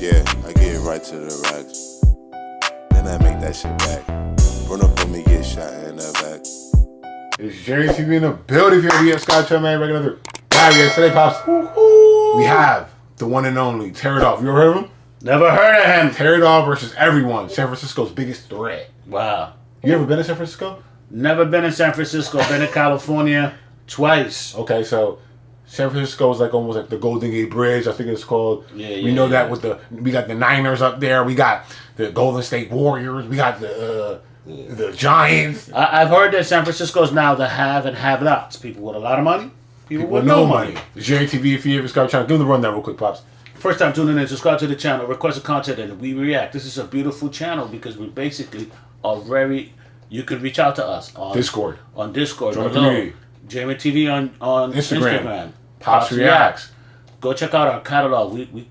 Yeah, I get right to the racks. Then I make that shit back. Run up on me, get shot in the back. It's Jerry TV in the building. If you're here, Scott man, back another live here today, pops. We have the one and only TEARITOFF. You ever heard of him? Never heard of him. TEARITOFF versus everyone. San Francisco's biggest threat. Wow. You ever been to San Francisco? Never been in San Francisco. Been in California twice. Okay, so San Francisco is like almost like the Golden Gate Bridge, I think it's called. We know that with we got the Niners up there. We got the Golden State Warriors. We got the Giants. I've heard that San Francisco is now the have and have-nots. People with a lot of money. People with no money. Jerry TV, if you ever subscribe to the channel, give them the rundown real quick, pops. First time tuning in, subscribe to the channel, request a content, and we react. This is a beautiful channel because we basically are very... You can reach out to us on Discord. On Discord. Join the community. Jamie TV on Instagram. Pops Reacts. Go check out our catalog. We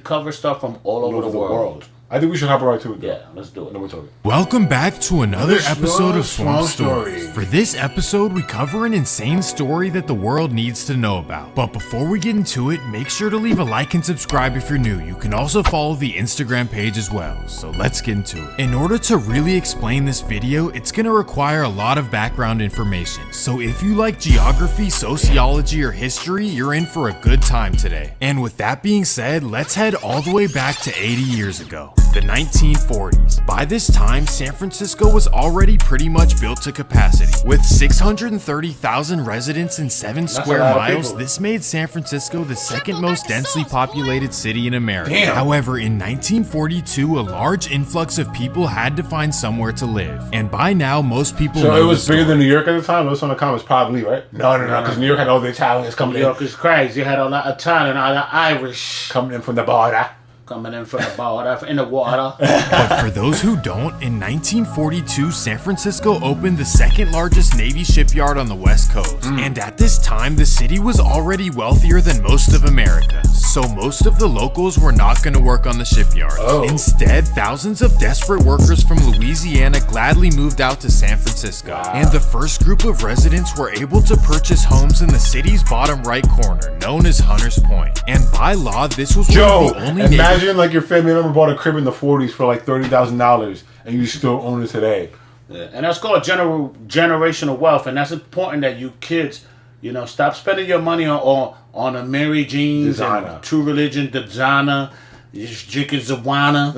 cover stuff from all over the world. I think we should hop right to it. Yeah, let's do it. Then we'll talk. Welcome back to another episode of Swamp Stories. For this episode, we cover an insane story that the world needs to know about. But before we get into it, make sure to leave a like and subscribe if you're new. You can also follow the Instagram page as well. So let's get into it. In order to really explain this video, it's going to require a lot of background information. So if you like geography, sociology, or history, you're in for a good time today. And with that being said, let's head all the way back to 80 years ago. The 1940s. By this time, San Francisco was already pretty much built to capacity. With 630,000 residents and 7 square miles, this made San Francisco the second most densely populated city in America. Damn. However, in 1942, a large influx of people had to find somewhere to live. And by now, most people know it was bigger than New York at the time? Those on the comments probably, right? No, because New York had all the Italians coming in. New York is crazy. You had all the Italian, all the Irish. Coming in from the border. Coming in from the border, in the water. But for those who don't, in 1942, San Francisco opened the second largest Navy shipyard on the West Coast. And at this time, the city was already wealthier than most of America. So most of the locals were not going to work on the shipyard. Instead, thousands of desperate workers from Louisiana gladly moved out to San Francisco. And the first group of residents were able to purchase homes in the city's bottom right corner, known as Hunters Point. And by law, this was one of the only imagine like your family member bought a crib in the 40s for like $30,000 and you still own it today. Yeah, and that's called generational wealth, and that's important that you kids, you know, stop spending your money on a Mary Jeans and True Religion designer, Jikin Zawana,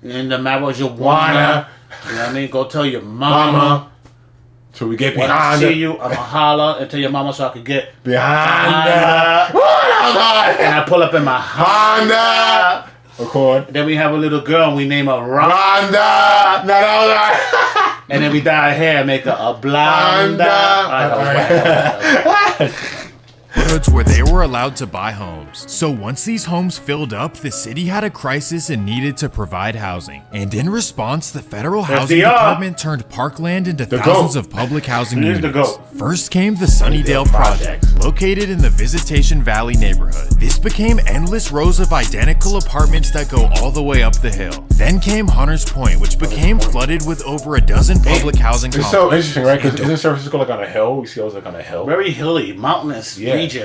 and the marijuana. You know what I mean? Go tell your mama. So we get when behind I see you, I'ma holler and tell your mama so I can get behind her. And I pull up in my Honda. Record. Then we have a little girl and we name her Rhonda. And then we dye her hair and make her a blonde. Neighborhoods where they were allowed to buy homes. So once these homes filled up, the city had a crisis and needed to provide housing. And in response, the federal housing department turned parkland into thousands of public housing units. First came the Sunnydale project, located in the Visitation Valley neighborhood. This became endless rows of identical apartments that go all the way up the hill. Then came Hunters Point, which became flooded with over a dozen public housing complexes. It's so interesting, right? Because isn't San Francisco like on a hill? We see always like on a hill. Very hilly, mountainous region.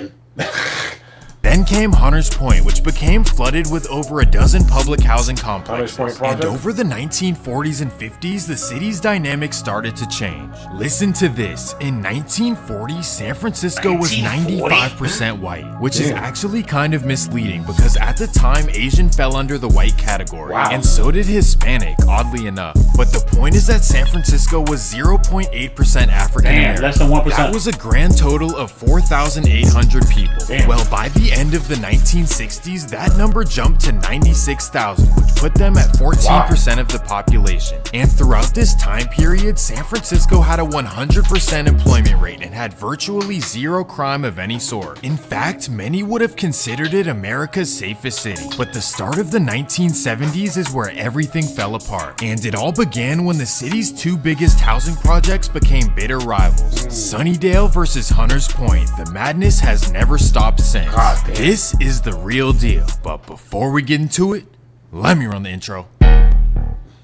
Then came Hunters Point, which became flooded with over a dozen public housing complexes. And over the 1940s and 50s, the city's dynamics started to change. Listen to this. In 1940, San Francisco was 95% white, which is actually kind of misleading because at the time, Asian fell under the white category, and so did Hispanic, oddly enough. But the point is that San Francisco was 0.8% African American. Less than 1%. That was a grand total of 4,800 people. Well, by the end of the 1960s, that number jumped to 96,000, which put them at 14% of the population. And throughout this time period, San Francisco had a 100% employment rate and had virtually zero crime of any sort. In fact, many would have considered it America's safest city. But the start of the 1970s is where everything fell apart. And it all began when the city's two biggest housing projects became bitter rivals. Sunnydale versus Hunters Point. The madness has never stopped since. This is the real deal, but before we get into it, let me run the intro.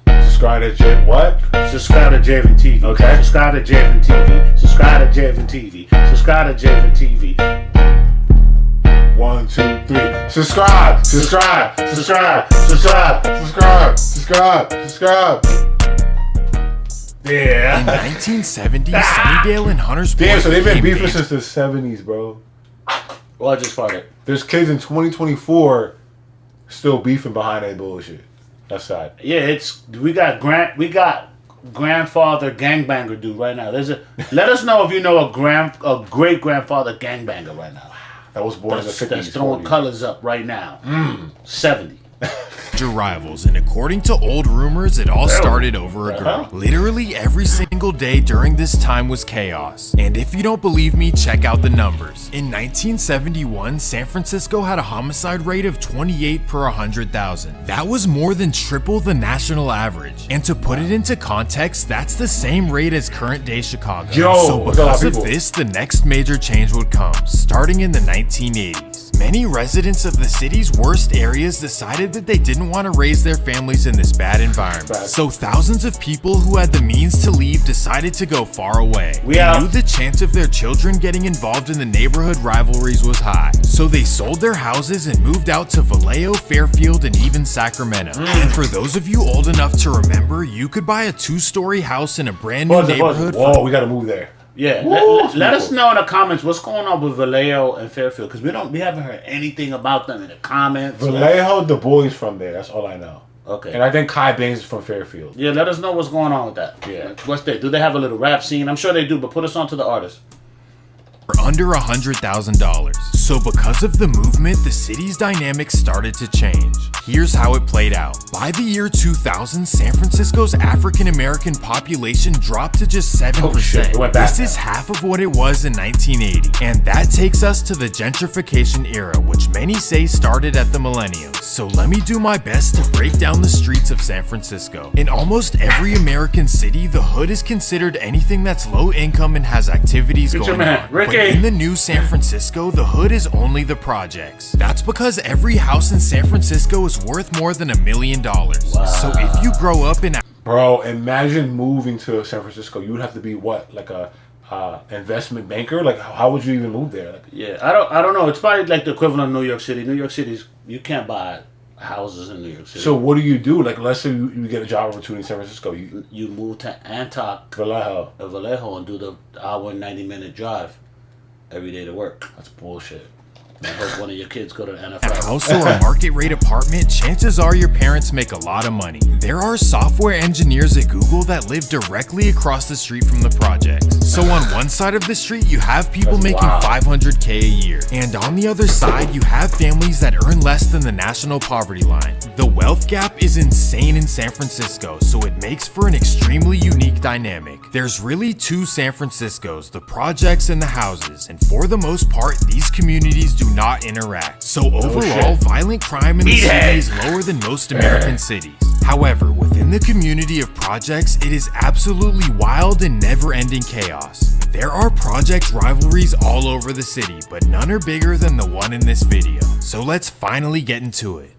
Subscribe to Subscribe to Javen TV. Okay. Subscribe to Javen TV. Subscribe to Javen TV. Subscribe to Javen TV. 1, 2, 3. Subscribe. Yeah. In 1970, Sunnydale and Hunter's Point. Damn, so they've been beefing big. since the 70s, bro. Well, I just farted. There's kids in 2024 still beefing behind that bullshit. That's sad. Yeah, we got grandfather gangbanger dude right now. Let us know if you know a great grandfather gangbanger right now. That was born in the 50s. That's throwing 40s. colors up right now. 70. Rivals, and according to old rumors, it all started over a girl. Literally every single day during this time was chaos. And if you don't believe me, check out the numbers. In 1971, San Francisco had a homicide rate of 28 per 100,000. That was more than triple the national average. And to put it into context, that's the same rate as current day Chicago. So because of this, the next major change would come, starting in the 1980s. Many residents of the city's worst areas decided that they didn't want to raise their families in this bad environment. So thousands of people who had the means to leave decided to go far away. They knew the chance of their children getting involved in the neighborhood rivalries was high. So they sold their houses and moved out to Vallejo, Fairfield, and even Sacramento. And for those of you old enough to remember, you could buy a 2-story house in a brand new neighborhood. Whoa, we gotta move there. Yeah, let us know in the comments what's going on with Vallejo and Fairfield, because we haven't heard anything about them in the comments. Vallejo, the boys from there. That's all I know. Okay. And I think Kai Baines is from Fairfield. Yeah, let us know what's going on with that. Yeah. Do they have a little rap scene? I'm sure they do, but put us on to the artists. For under $100,000. So because of the movement, the city's dynamics started to change. Here's how it played out. By the year 2000, San Francisco's African-American population dropped to just 7%. This is half of what it was in 1980. And that takes us to the gentrification era, which many say started at the millennium. So let me do my best to break down the streets of San Francisco. In almost every American city, the hood is considered anything that's low income and has activities going on. But in the new San Francisco, the hood is only the projects. That's because every house in San Francisco is worth more than $1 million. Wow. So if you grow up in... Bro, imagine moving to San Francisco. You would have to be what? Like a investment banker? Like, how would you even move there? Like, yeah, I don't know. It's probably like the equivalent of New York City. New York City's, you can't buy houses in New York City. So what do you do? Like, let's say you get a job opportunity in San Francisco. You move to Vallejo, and do the hour and 90-minute drive every day to work. That's bullshit. I hope one of your kids go to the NFL. A house or a market rate apartment, chances are your parents make a lot of money. There are software engineers at Google that live directly across the street from the projects. So on one side of the street, you have people making $500K a year. And on the other side, you have families that earn less than the national poverty line. The wealth gap is insane in San Francisco, so it makes for an extremely unique dynamic. There's really two San Franciscos, the projects and the houses. And for the most part, these communities do not interact. So overall, violent crime in the city is lower than most American cities. However, within the community of projects, it is absolutely wild and never-ending chaos. There are project rivalries all over the city, but none are bigger than the one in this video. So let's finally get into it.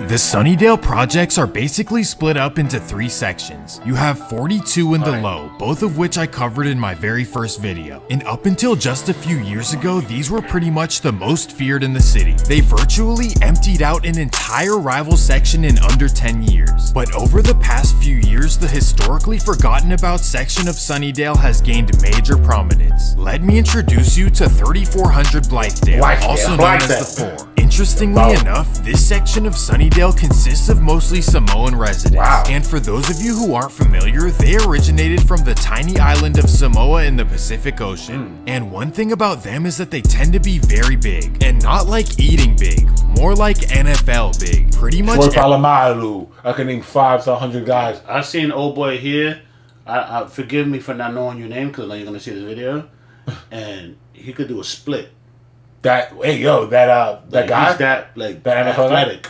The Sunnydale projects are basically split up into 3 sections. You have 42 in the low, both of which I covered in my very first video. And up until just a few years ago, these were pretty much the most feared in the city. They virtually emptied out an entire rival section in under 10 years. But over the past few years, the historically forgotten about section of Sunnydale has gained major prominence. Let me introduce you to 3400 Blythedale, also known as the 4. Interestingly enough, this section of Sunnydale consists of mostly Samoan residents. And for those of you who aren't familiar, they originated from the tiny island of Samoa in the Pacific Ocean. And one thing about them is that they tend to be very big. And not like eating big, more like NFL big. Pretty much I can name 5 to 100 guys. I seen old boy here. I forgive me for not knowing your name, because I know you're going to see this video. And he could do a split. That guy, He's that athletic,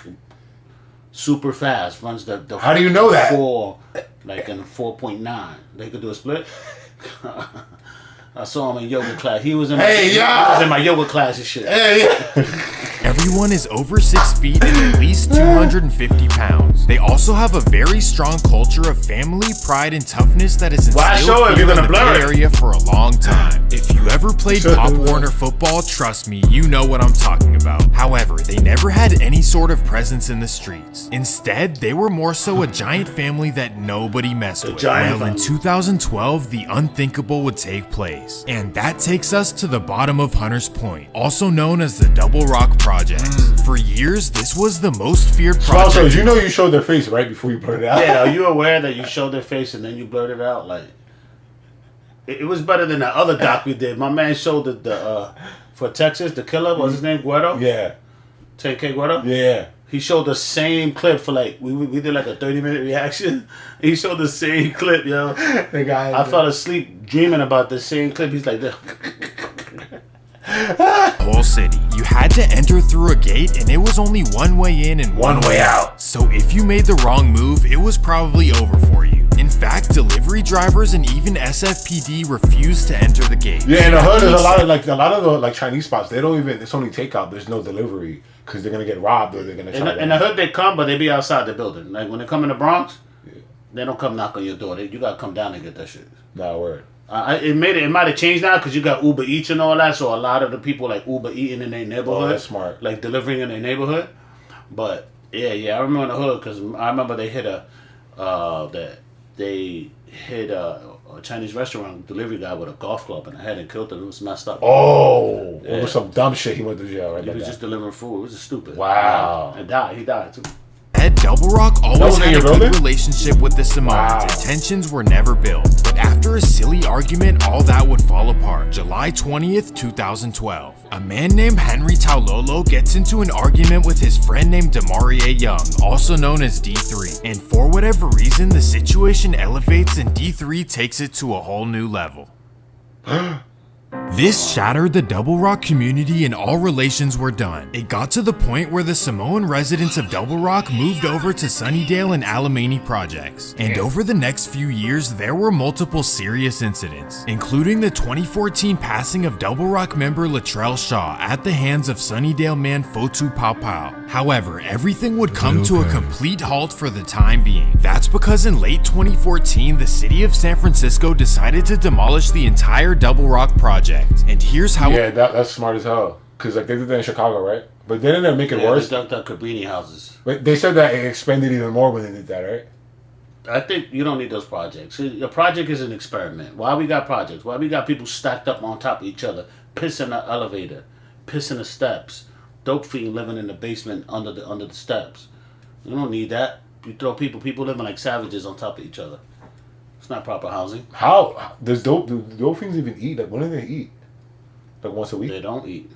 super fast, runs the how do you know that? 4, like in 4.9. They could do a split. I saw him in yoga class. He was in my yoga class and shit. Everyone is over 6 feet and at least 250 pounds. They also have a very strong culture of family, pride, and toughness that is instilled here in the Bay Area for a long time. If you ever played Pop Warner football, trust me, you know what I'm talking about. However, they never had any sort of presence in the streets. Instead, they were more so a giant family that nobody messed with. Well, in 2012, the unthinkable would take place. And that takes us to the bottom of Hunter's Point, also known as the Double Rock Project. For years, this was the most feared project. Also, you know you showed their face right before you blurred it out. Yeah, are you aware that you showed their face and then you blurred it out? Like, it was better than the other doc we did. My man showed the for Texas, the killer, what's his name, Guido? Yeah. 10K Guido? Yeah. He showed the same clip for like, we did like a 30-minute reaction. He showed the same clip, yo. The guy I fell asleep dreaming about the same clip. He's like, whole city. You had to enter through a gate and it was only one way in and one way out. So if you made the wrong move, it was probably over for you. In fact, delivery drivers and even SFPD refused to enter the gate. Yeah, in the hood, there's a lot of the Chinese spots. They don't even. It's only takeout. There's no delivery because they're gonna get robbed or they're gonna. In the hood, they come, but they be outside the building. Like when they come in the Bronx, they don't come knock on your door. You gotta come down and get that shit. Nah, word. It might have changed now because you got Uber Eats and all that. So a lot of the people like Uber eating in their neighborhood. Oh, that's smart. Like delivering in their neighborhood. But yeah, I remember in the hood because I remember they hit a Chinese restaurant delivery guy with a golf club in the head and killed him. It was messed up. Oh, it was some dumb shit. He went to jail. Right. He was just delivering food. It was just stupid. Wow. And died. He died too. Ed Double Rock always had a good relationship with the Samoans and tensions were never built. But after a silly argument, all that would fall apart. July 20th, 2012. A man named Henry Taulolo gets into an argument with his friend named Demarie Young, also known as D3. And for whatever reason, the situation elevates and D3 takes it to a whole new level. This shattered the Double Rock community and all relations were done. It got to the point where the Samoan residents of Double Rock moved over to Sunnydale and Alamany projects. And over the next few years, there were multiple serious incidents, including the 2014 passing of Double Rock member Latrell Shaw at the hands of Sunnydale man Fotu Paupau. However, everything would come to a complete halt for the time being. That's because in late 2014, the city of San Francisco decided to demolish the entire Double Rock project. And here's how. Yeah, that's smart as hell. Because like they did that in Chicago, right? But didn't they make it worse? They dunked out Cabrini houses. But they said that it expanded even more when they did that, right? I think you don't need those projects. See, a project is an experiment. Why we got projects? Why we got people stacked up on top of each other, pissing the elevator, pissing the steps, dope fiend living in the basement under the steps. You don't need that. You throw people living like savages on top of each other. It's not proper housing. How does do dope fiends even eat? Like when do they eat? Like once a week? They don't eat.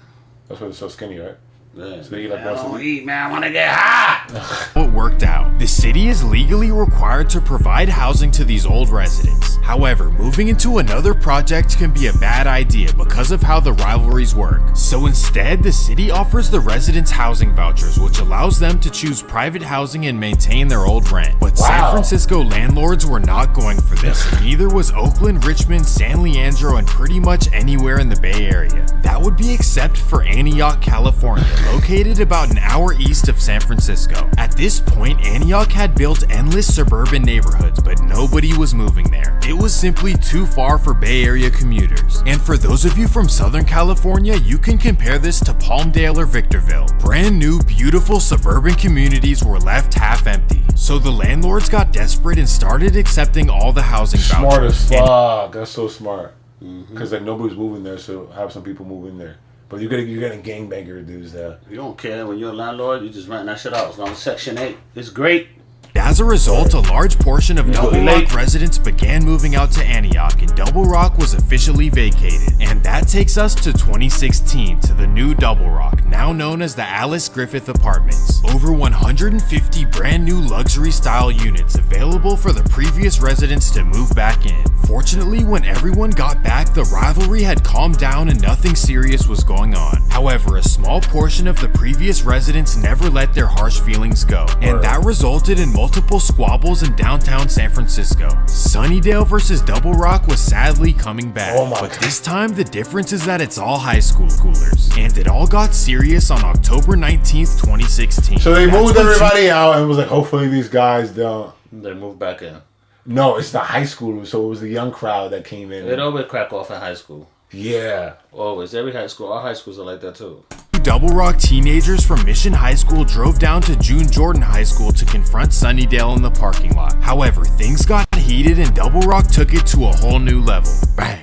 That's why they're so skinny, right? Yeah. So they eat like once a week. Eat, man. I want to get hot. It worked out. The city is legally required to provide housing to these old residents. However, moving into another project can be a bad idea because of how the rivalries work. So instead, the city offers the residents housing vouchers, which allows them to choose private housing and maintain their old rent. But San Francisco landlords were not going for this, and neither was Oakland, Richmond, San Leandro, and pretty much anywhere in the Bay Area. That would be except for Antioch, California, located about an hour east of San Francisco. At this point, Antioch had built endless suburban neighborhoods, but nobody was moving there. It was simply too far for Bay Area commuters. And for those of you from Southern California, you can compare this to Palmdale or Victorville. Brand new, beautiful suburban communities were left half empty. So the landlords got desperate and started accepting all the housing vouchers. Smart as fuck. That's so smart. Because like nobody's moving there, so have some people move in there. But you're getting gangbanger dudes there. You don't care when you're a landlord. You just rent that shit out. It's on Section 8. It's great. As a result, a large portion of Double Rock residents began moving out to Antioch, and Double Rock was officially vacated. And that takes us to 2016, to the new Double Rock, now known as the Alice Griffith Apartments. Over 150 brand new luxury style units available for the previous residents to move back in. Fortunately, when everyone got back, the rivalry had calmed down and nothing serious was going on. However, a small portion of the previous residents never let their harsh feelings go, and that resulted in multiple multiple squabbles in downtown San Francisco. Sunnydale versus Double Rock was sadly coming back, but this time the difference is that it's all high schoolers, and it all got serious on October 19th, 2016. So they moved everybody out and was like, hopefully these guys don't. They moved back in. No, it's the high schoolers, so it was the young crowd that came in. It always crack off in high school. Yeah. Always. Every high school. All high schools are like that too. Double Rock teenagers from Mission High School drove down to June Jordan High School to confront Sunnydale in the parking lot. However, things got heated and Double Rock took it to a whole new level. Bam!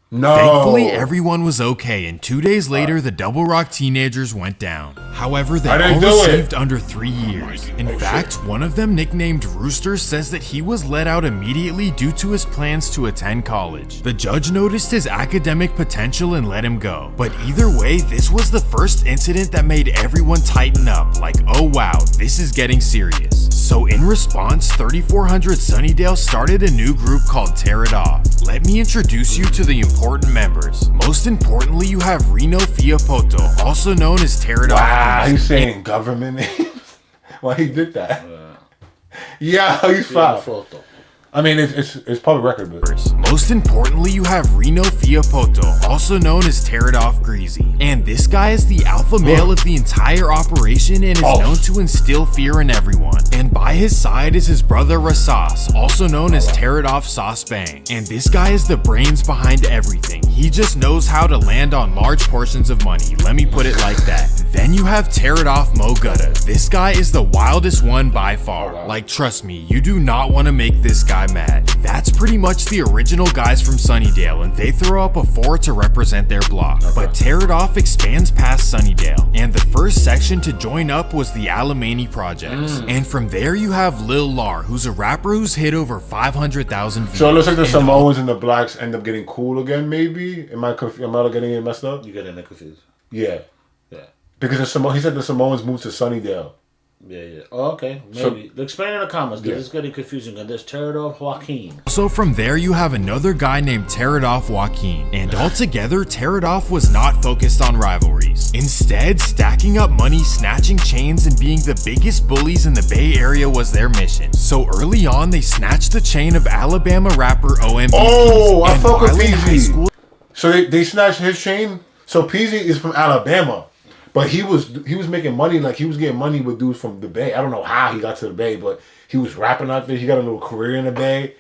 No. Thankfully, everyone was okay, and 2 days later, the Double Rock teenagers went down. However, they all received under 3 years. In fact, one of them, nicknamed Rooster, says that he was let out immediately due to his plans to attend college. The judge noticed his academic potential and let him go. But either way, this was the first incident that made everyone tighten up, like, oh wow, this is getting serious. So in response, 3400 Sunnydale started a new group called TEARITOFF. Let me introduce you to the important members. Most importantly, you have Reno Fiapoto, also known as TEARITOFF. Wow, he's saying government names? Why he did that? Yeah, he's foul. I mean, it's public record, but... Most importantly, you have Reno Fiapoto, also known as TEARITOFF Greasy. And this guy is the alpha male of the entire operation and is known to instill fear in everyone. And by his side is his brother Rasas, also known as TEARITOFF Sauce Bang. And this guy is the brains behind everything. He just knows how to land on large portions of money, let me put it like that. Then you have TEARITOFF Mo Gutta. This guy is the wildest one by far. Like, trust me, you do not want to make this guy mad. That's pretty much the original guys from Sunnydale, and they throw up a 4 to represent their block. But TEARITOFF expands past Sunnydale, and the first section to join up was the Alamany Projects. And from there you have Lil Lar, who's a rapper who's hit over 500,000 views. So it looks like the Samoans and the blacks end up getting cool again, maybe? Am I getting it messed up? You getting it confused. Yeah. Yeah. Because he said the Samoans moved to Sunnydale. Yeah. Oh, okay. Maybe. Explain in the comments, because it's getting confusing. And there's TEARITOFF Joaquin. So from there, you have another guy named TEARITOFF Joaquin. And altogether, TEARITOFF was not focused on rivalries. Instead, stacking up money, snatching chains, and being the biggest bullies in the Bay Area was their mission. So early on, they snatched the chain of Alabama rapper OMB. Oh, I fuck with Peasy. So they snatched his chain? So Peasy is from Alabama. But he was making money, like he was getting money with dudes from the Bay. I don't know how he got to the Bay, but he was rapping out there. He got a little career in the Bay,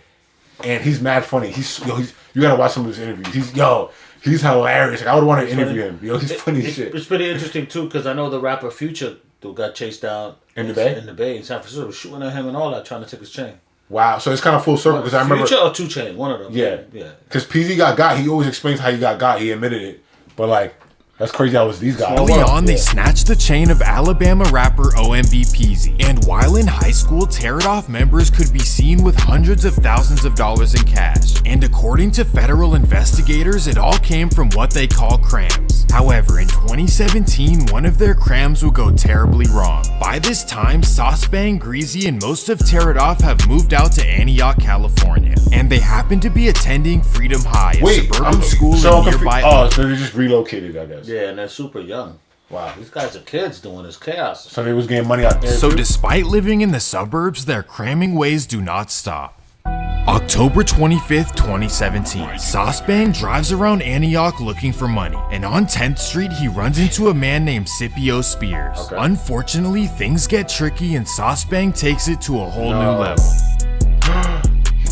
and he's mad funny. You gotta watch some of his interviews. He's hilarious. Like, I would want to interview him. He's funny as shit. It's pretty interesting too, because I know the rapper Future who got chased down in the Bay. In the Bay in San Francisco, shooting at him and all that, trying to take his chain. Wow, so it's kind of full circle because I remember Future or 2 Chainz, one of them. Yeah. Because PZ got. He always explains how he got. He admitted it, but like. That's crazy how it was these guys. Early on, they snatched the chain of Alabama rapper OMB Peasy. And while in high school, TEARITOFF members could be seen with hundreds of thousands of dollars in cash. And according to federal investigators, it all came from what they call crams. However, in 2017, one of their crams would go terribly wrong. By this time, Sauce Bang, Greasy, and most of TEARITOFF have moved out to Antioch, California. And they happen to be attending Freedom High, a suburban school in nearby. Oh, so they just relocated, I guess. Yeah, and they're super young. Wow, these guys are kids doing this chaos. So they was getting money out there. So despite living in the suburbs, their cramming ways do not stop. October 25th, 2017, Sauce Bang drives around Antioch looking for money, and on 10th Street he runs into a man named Scipio Spears. Unfortunately, things get tricky and Sauce Bang takes it to a whole new level.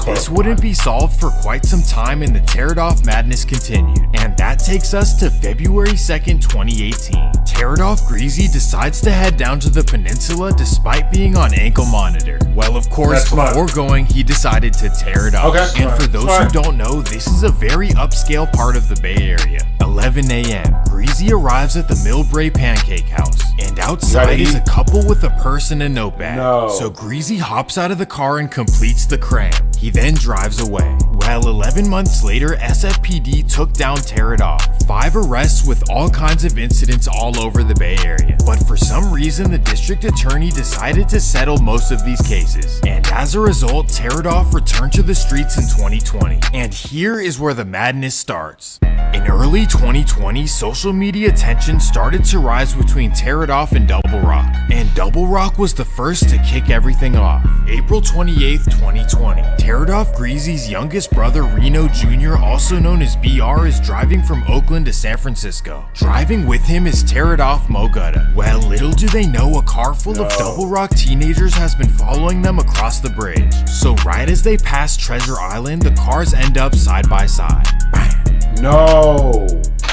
This wouldn't be solved for quite some time and the TEARITOFF madness continued. And that takes us to February 2nd, 2018. TEARITOFF Greasy decides to head down to the peninsula despite being on ankle monitor. Well, of course, before going, he decided to tear it up. And for those who don't know, this is a very upscale part of the Bay Area. 11 a.m. Greasy arrives at the Millbrae Pancake House. And outside is a couple with a purse and a notepad. So Greasy hops out of the car and completes the cram. He then drives away. Well, 11 months later, SFPD took down TEARITOFF. 5 arrests with all kinds of incidents all over the Bay Area. But for some reason, the district attorney decided to settle most of these cases. And as a result, TEARITOFF returned to the streets in 2020. And here is where the madness starts. In early 2020, social media tension started to rise between TEARITOFF and Double Rock. And Double Rock was the first to kick everything off. April 28th, 2020. TEARITOFF Greasy's youngest brother Reno Jr., also known as BR, is driving from Oakland to San Francisco. Driving with him is TEARITOFF Mo Gutta. Well, little do they know, a car full of Double Rock teenagers has been following them across the bridge. So right as they pass Treasure Island, the cars end up side by side. No.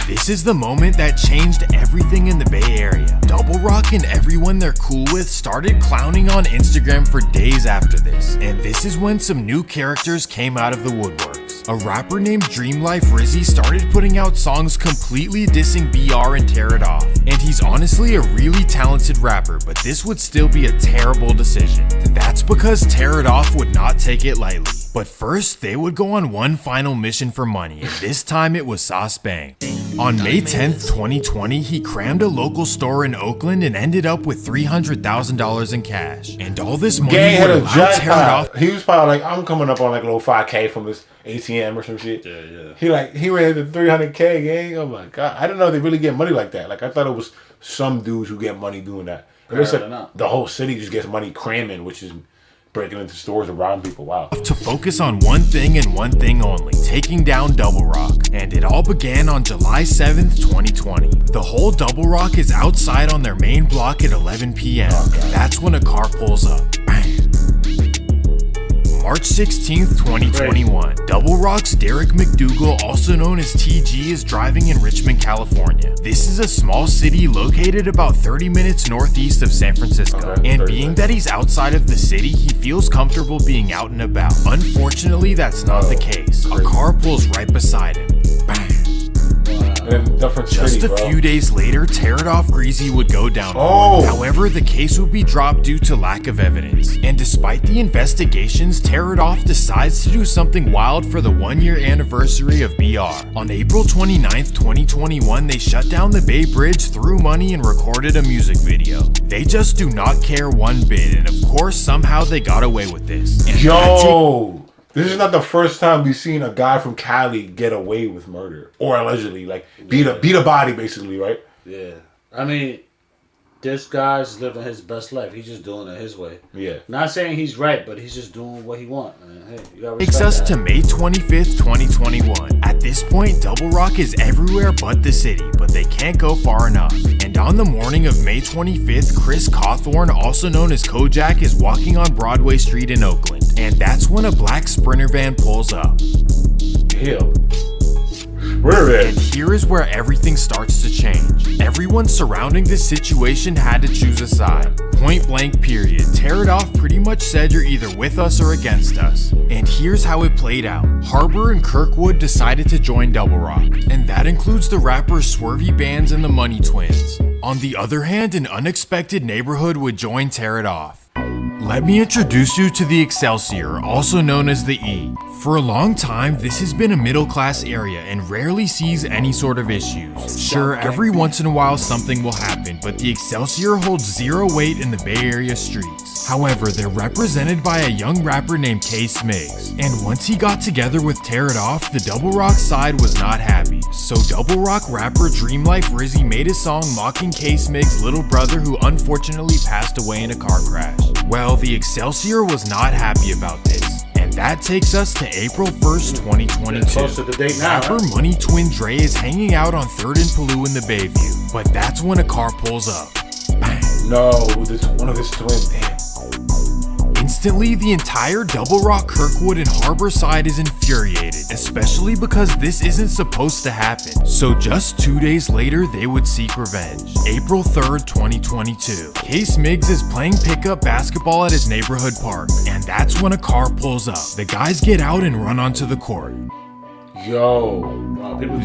This is the moment that changed everything in the Bay Area. Double Rock and everyone they're cool with started clowning on Instagram for days after this. And this is when some new characters came out of the woodworks. A rapper named Dreamlife Rizzy started putting out songs completely dissing BR and TEARITOFF. And he's honestly a really talented rapper, but this would still be a terrible decision. And that's because TEARITOFF would not take it lightly. But first, they would go on one final mission for money, and this time it was Sauce Bang. On May 10th, 2020, he crammed a local store in Oakland and ended up with $300,000 in cash. And all this money would allow TEARITOFF. He was probably like, I'm coming up on like a little 5K from this ATM or some shit. Yeah. He ran the 300K, gang. Oh my God. I didn't know they really get money like that. Like, I thought it was some dudes who get money doing that. It looks like the whole city just gets money cramming, which is breaking into stores and robbing people. Wow. To focus on one thing and one thing only, taking down Double Rock. And it all began on July 7th, 2020. The whole Double Rock is outside on their main block at 11 p.m. That's when a car pulls up. Bang. March 16th, 2021. Double Rock's Derek McDougal, also known as TG, is driving in Richmond, California. This is a small city located about 30 minutes northeast of San Francisco. And being that he's outside of the city, he feels comfortable being out and about. Unfortunately, that's not the case. A car pulls right beside him. Bang. Just a few days later, TEARITOFF Greasy would go down. However, the case would be dropped due to lack of evidence. And despite the investigations, TEARITOFF decides to do something wild for the 1-year anniversary of BR. On April 29th, 2021, they shut down the Bay Bridge, threw money, and recorded a music video. They just do not care one bit, and of course, somehow they got away with this. And this is not the first time we've seen a guy from Cali get away with murder, or allegedly, like beat a body, basically, right? Yeah, I mean, this guy's living his best life. He's just doing it his way. Yeah. Not saying he's right, but he's just doing what he wants. Hey, you gotta takes us to May 25th, 2021. At this point, Double Rock is everywhere but the city, but they can't go far enough. And on the morning of May 25th, Chris Cawthorn, also known as Kojak, is walking on Broadway Street in Oakland. And that's when a black Sprinter van pulls up. Ew. And here is where everything starts to change. Everyone surrounding this situation had to choose a side. Point blank period. TEARITOFF pretty much said you're either with us or against us. And here's how it played out. Harbor and Kirkwood decided to join Double Rock. And that includes the rappers Swervy Bands and the Money Twins. On the other hand, an unexpected neighborhood would join TEARITOFF. Let me introduce you to the Excelsior, also known as the E. For a long time, this has been a middle-class area and rarely sees any sort of issues. Sure, every once in a while something will happen, but the Excelsior holds zero weight in the Bay Area streets. However, they're represented by a young rapper named K Smigs. And once he got together with TEARITOFF, the Double Rock side was not happy. So Double Rock rapper Dreamlife Rizzy made a song mocking K Smigs' little brother who unfortunately passed away in a car crash. Well, the Excelsior was not happy about this. And that takes us to April 1st, 2022. Close to the date now, rapper Money Twin Dre is hanging out on 3rd and Palou in the Bayview. But that's when a car pulls up. Bang. No, it's one of his twins. Damn. Instantly, the entire Double Rock, Kirkwood, and Harbor side is infuriated, especially because this isn't supposed to happen. So just 2 days later, they would seek revenge. April 3rd, 2022. K Smigs is playing pickup basketball at his neighborhood park, and that's when a car pulls up. The guys get out and run onto the court. Yo.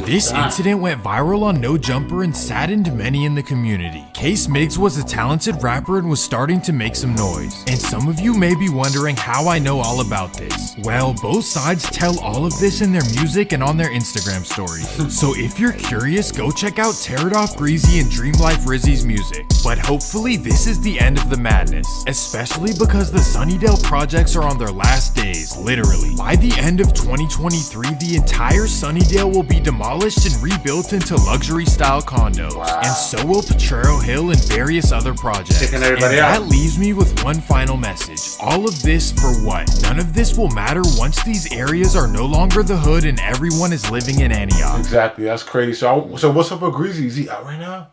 This incident went viral on No Jumper and saddened many in the community. Case Miggs was a talented rapper and was starting to make some noise. And some of you may be wondering how I know all about this. Well, both sides tell all of this in their music and on their Instagram stories. So if you're curious, go check out TEARITOFF, Breezy, and Dream Life Rizzy's music. But hopefully this is the end of the madness, especially because the Sunnydale projects are on their last days, literally. By the end of 2023, the entire Sunnydale will be demolished and rebuilt into luxury style condos. Wow. And so will Potrero Hill and various other projects. And that leaves me with one final message. All of this for what? None of this will matter once these areas are no longer the hood and everyone is living in Antioch. Exactly, that's crazy. So what's up with Greasy? Is he out right now?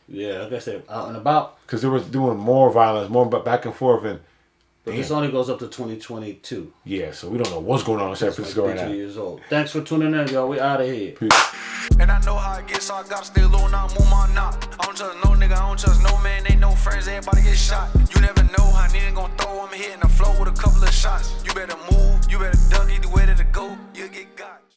Yeah, like I said, out and about. Because they were doing more violence, more back and forth, and but this only goes up to 2022. Yeah, so we don't know what's going on in San Francisco right now. 2 years old. Thanks for tuning in, y'all. We out of here. Peace. And I know how it gets, so I gotta stay low, not move my knot. I don't trust no nigga, I don't trust no man, ain't no friends, everybody get shot. You never know how nigga gon' throw, I'm hitting the floor with a couple of shots. You better move, you better duck, either